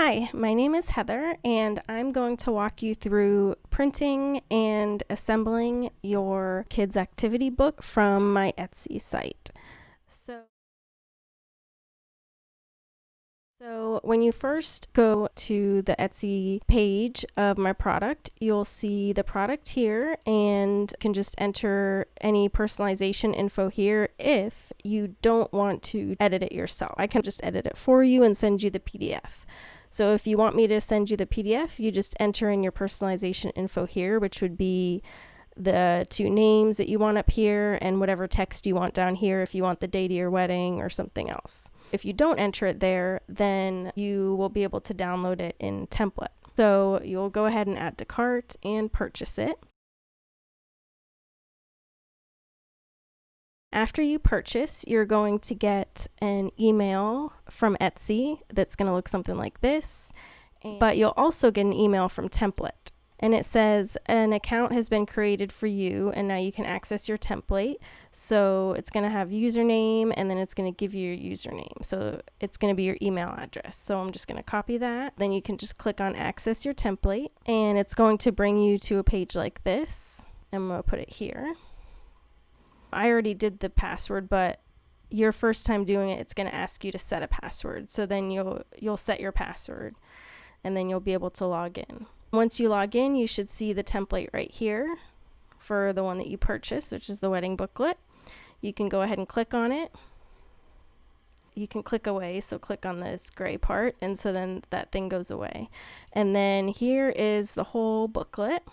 Hi, my name is Heather, and I'm going to walk you through printing and assembling your kids' activity book from my Etsy site. So when you first go to the Etsy page of my product, you'll see the product here and can just enter any personalization info here if you don't want to edit it yourself. I can just edit it for you and send you the PDF. So if you want me to send you the PDF, you just enter in your personalization info here, which would be the two names that you want up here and whatever text you want down here if you want the date of your wedding or something else. If you don't enter it there, then you will be able to download it in Templett. So you'll go ahead and add to cart and purchase it. After you purchase, you're going to get an email from Etsy that's going to look something like this, but you'll also get an email from Templett. And it says an account has been created for you and now you can access your template. So it's going to have username and then it's going to give you your username. So it's going to be your email address. So I'm just going to copy that. Then you can just click on access your template and it's going to bring you to a page like this. I'm going to put it here. I already did the password, but your first time doing it, it's going to ask you to set a password. So then you'll set your password and then you'll be able to log in. Once you log in, you should see the template right here for the one that you purchased, which is the wedding booklet. You can go ahead and click on it. You can click away, so click on this gray part, and so then that thing goes away. And then here is the whole booklet.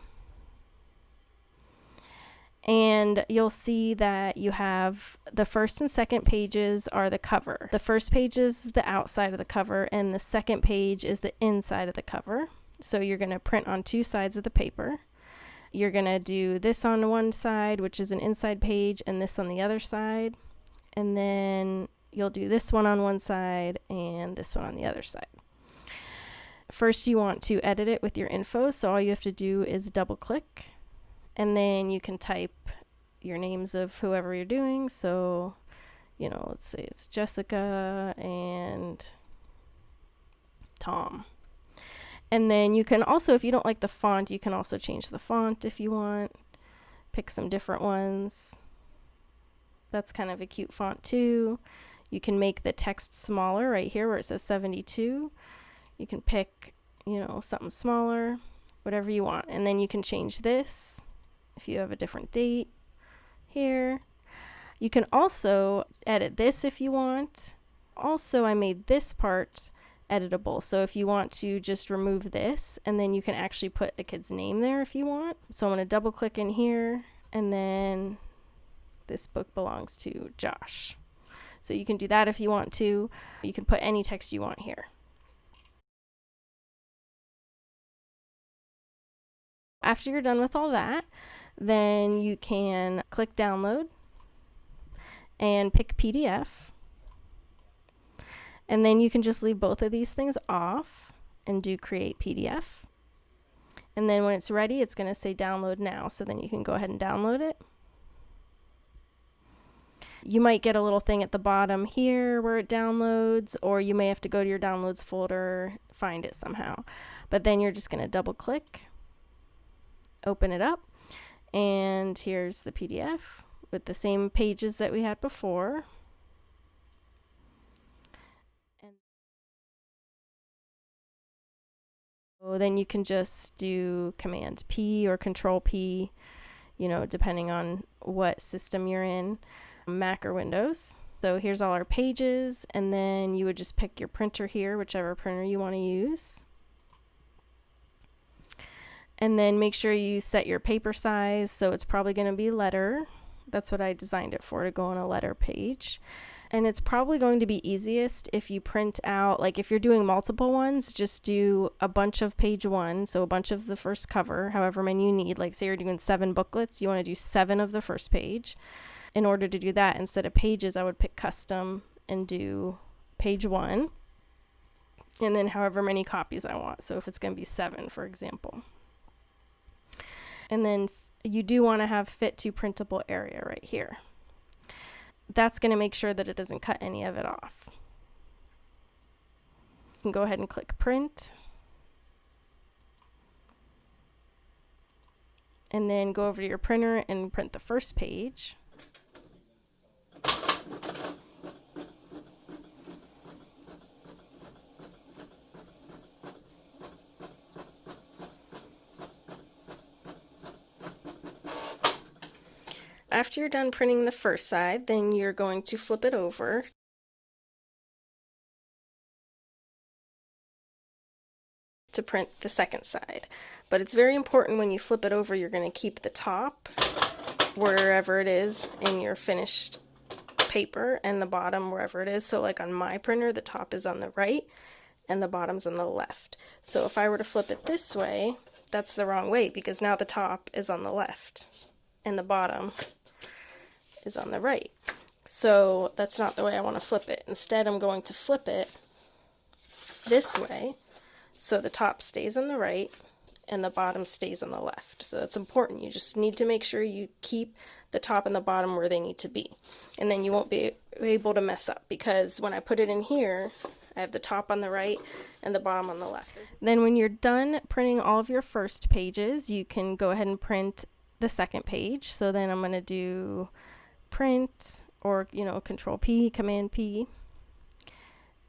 And you'll see that you have the first and second pages are the cover. The first page is the outside of the cover, and the second page is the inside of the cover. So you're going to print on two sides of the paper. You're going to do this on one side, which is an inside page, and this on the other side. And then you'll do this one on one side and this one on the other side. First, you want to edit it with your info. So all you have to do is double click, and then you can type your names of whoever you're doing. So, let's say it's Jessica and Tom. And then you can also, if you don't like the font, you can also change the font if you want. Pick some different ones. That's kind of a cute font too. You can make the text smaller right here where it says 72. You can pick, something smaller, whatever you want. And then you can change this if you have a different date here. You can also edit this if you want. Also, I made this part editable. So if you want to just remove this, and then you can actually put the kid's name there if you want. So I'm going to double click in here, and then this book belongs to Josh. So you can do that if you want to. You can put any text you want here. After you're done with all that, then you can click download and pick PDF. And then you can just leave both of these things off and do create PDF. And then when it's ready, it's going to say download now. So then you can go ahead and download it. You might get a little thing at the bottom here where it downloads, or you may have to go to your downloads folder, find it somehow. But then you're just going to double click, open it up, and here's the PDF with the same pages that we had before. So then you can just do Command P or Control P, depending on what system you're in, Mac or Windows. So here's all our pages, and then you would just pick your printer here, whichever printer you want to use. And then make sure you set your paper size, so it's probably going to be letter. That's what I designed it for, to go on a letter page. And it's probably going to be easiest if you print out, like if you're doing multiple ones, just do a bunch of page one, so a bunch of the first cover, however many you need. Like say you're doing 7 booklets, you want to do 7 of the first page. In order to do that, instead of pages, I would pick custom and do page 1, and then however many copies I want. So if it's going to be 7, for example. And then you do want to have fit to printable area right here. That's going to make sure that it doesn't cut any of it off. can go ahead and click print. And then go over to your printer and print the first page. After you're done printing the first side, then you're going to flip it over to print the second side. But it's very important when you flip it over, you're going to keep the top wherever it is in your finished paper and the bottom wherever it is. So like on my printer, the top is on the right and the bottom's on the left. So if I were to flip it this way, that's the wrong way because now the top is on the left and the bottom is on the right. So that's not the way I want to flip it. Instead, I'm going to flip it this way so the top stays on the right and the bottom stays on the left. So that's important. You just need to make sure you keep the top and the bottom where they need to be. And then you won't be able to mess up because when I put it in here, I have the top on the right and the bottom on the left. Then when you're done printing all of your first pages, you can go ahead and print the second page. So then I'm going to do print, or Control P, Command P,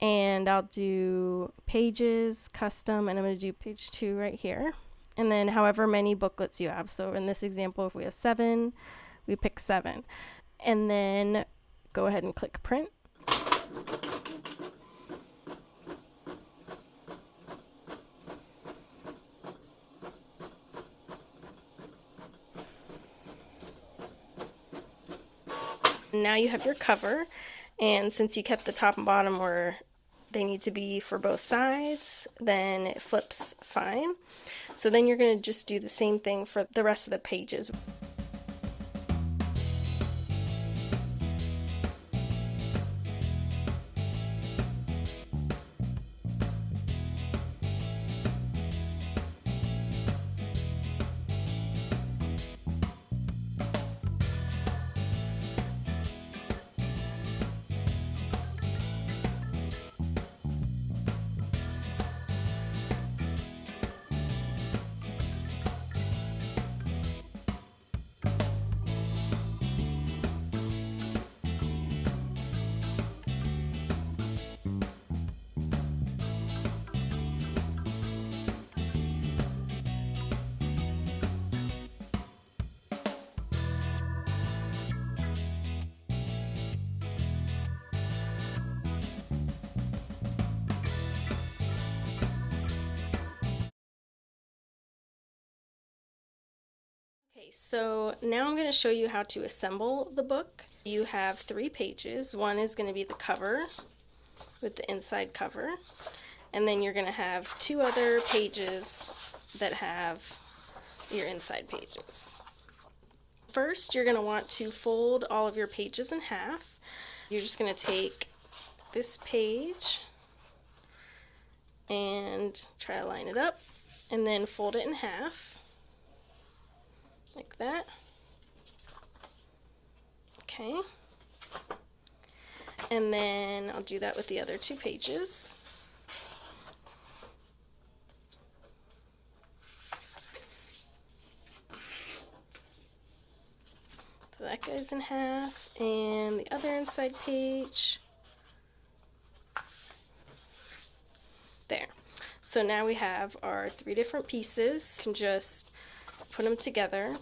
and I'll do pages, custom, and I'm going to do page 2 right here, and then however many booklets you have. So in this example, if we have 7, we pick 7, and then go ahead and click print. Now you have your cover, and since you kept the top and bottom where they need to be for both sides, then it flips fine. So then you're going to just do the same thing for the rest of the pages. Okay, so now I'm going to show you how to assemble the book. You have 3 pages. One is going to be the cover with the inside cover, and then you're going to have 2 other pages that have your inside pages. First, you're going to want to fold all of your pages in half. You're just going to take this page and try to line it up, and then fold it in half. Like that. Okay. And then I'll do that with the other 2 pages. So that goes in half, and the other inside page. There. So now we have our 3 different pieces. You can just put them together.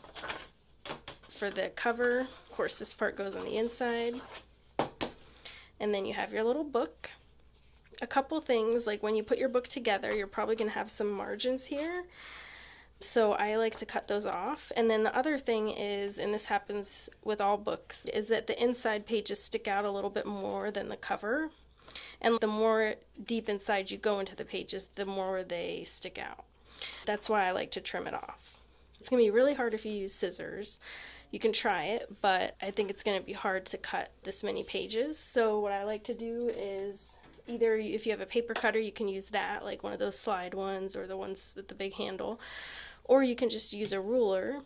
For the cover, of course, this part goes on the inside, and then you have your little book. A couple things, like when you put your book together, you're probably going to have some margins here, so I like to cut those off. And then the other thing is, and this happens with all books, is that the inside pages stick out a little bit more than the cover, and the more deep inside you go into the pages, the more they stick out. That's why I like to trim it off. It's going to be really hard if you use scissors. You can try it, but I think it's going to be hard to cut this many pages. So what I like to do is, either if you have a paper cutter, you can use that, like one of those slide ones or the ones with the big handle, or you can just use a ruler,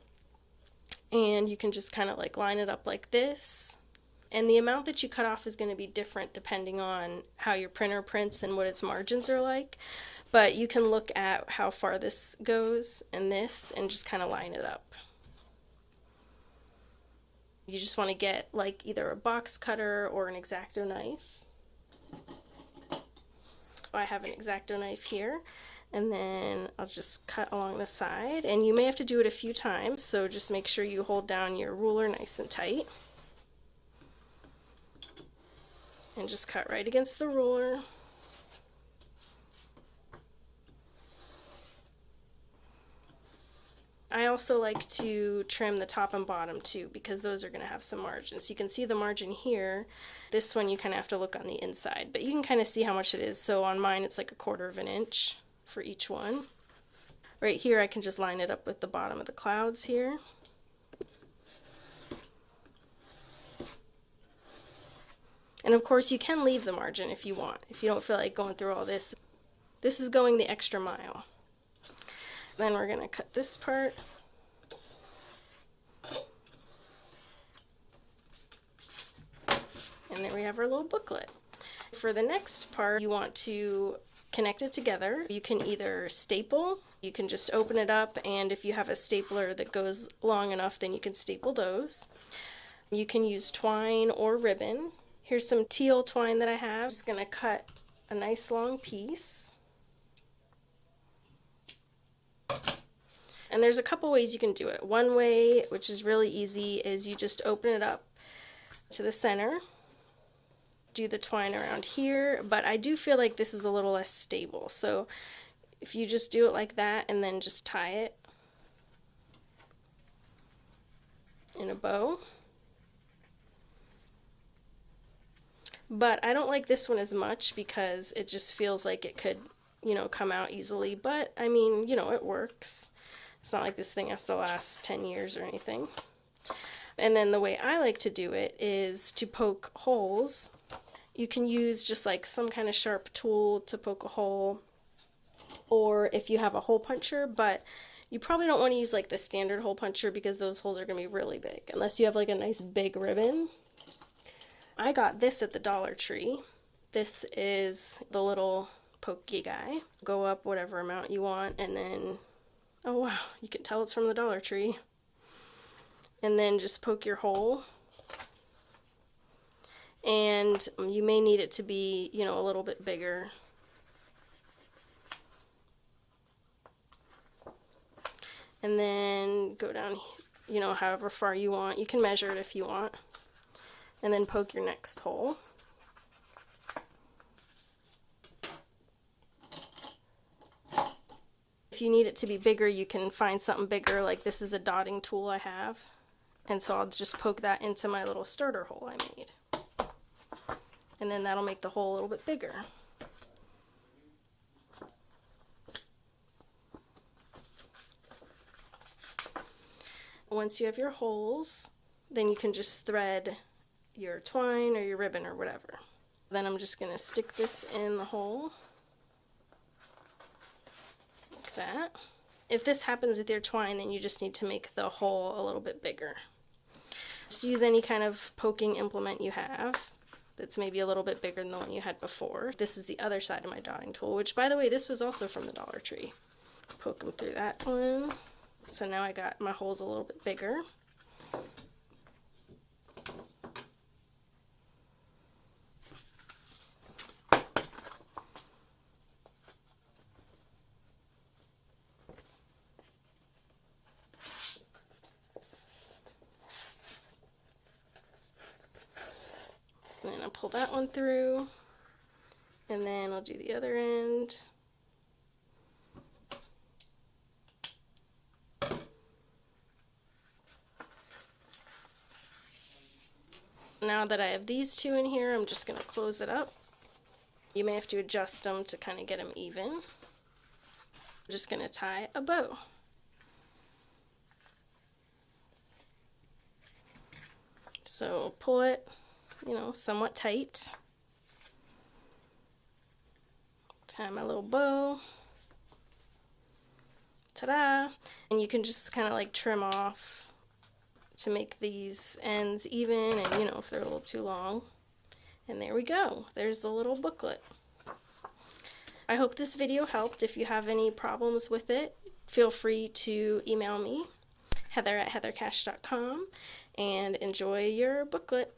and you can just kind of like line it up like this, And the amount that you cut off is going to be different depending on how your printer prints and what its margins are like. But you can look at how far this goes and this and just kind of line it up. You just want to get like either a box cutter or an X-Acto knife. I have an X-Acto knife here, and then I'll just cut along the side, and you may have to do it a few times, so just make sure you hold down your ruler nice and tight. And just cut right against the ruler. I also like to trim the top and bottom too, because those are going to have some margins. You can see the margin here. This one you kind of have to look on the inside, but you can kind of see how much it is. So on mine it's like 1/4 of an inch for each one. Right here I can just line it up with the bottom of the clouds here. And of course you can leave the margin if you want, if you don't feel like going through all this. This is going the extra mile. Then we're going to cut this part. And there we have our little booklet. For the next part, you want to connect it together. You can either staple, you can just open it up, and if you have a stapler that goes long enough, then you can staple those. You can use twine or ribbon. Here's some teal twine that I have. I'm just going to cut a nice long piece. And there's a couple ways you can do it. One way, which is really easy, is you just open it up to the center, do the twine around here, but I do feel like this is a little less stable. So if you just do it like that and then just tie it in a bow. But I don't like this one as much because it just feels like it could, you know, come out easily. But I mean, you know, it works. It's not like this thing has to last 10 years or anything. And then the way I like to do it is to poke holes. You can use just like some kind of sharp tool to poke a hole, or if you have a hole puncher, but you probably don't want to use like the standard hole puncher because those holes are going to be really big, unless you have like a nice big ribbon. I got this at the Dollar Tree. This is the little pokey guy. Go up whatever amount you want, and then, oh wow, you can tell it's from the Dollar Tree. And then just poke your hole. And you may need it to be, you know, a little bit bigger. And then go down, you know, however far you want. You can measure it if you want. And then poke your next hole. If you need it to be bigger, you can find something bigger, like this is a dotting tool I have. And so I'll just poke that into my little starter hole I made. And then that'll make the hole a little bit bigger. Once you have your holes, then you can just thread your twine or your ribbon or whatever. Then I'm just going to stick this in the hole. Like that. If this happens with your twine, then you just need to make the hole a little bit bigger. Just use any kind of poking implement you have that's maybe a little bit bigger than the one you had before. This is the other side of my dotting tool, which, by the way, this was also from the Dollar Tree. Poke them through that one. So now I got my holes a little bit bigger. And then I'll pull that one through, and then I'll do the other end. Now that I have these two in here, I'm just going to close it up. You may have to adjust them to kind of get them even. I'm just going to tie a bow. So pull it, you know, somewhat tight. Tie my little bow. Ta-da! And you can just kind of like trim off to make these ends even, and you know, if they're a little too long. And there we go. There's the little booklet. I hope this video helped. If you have any problems with it, feel free to email me, heather@heathercash.com, and enjoy your booklet.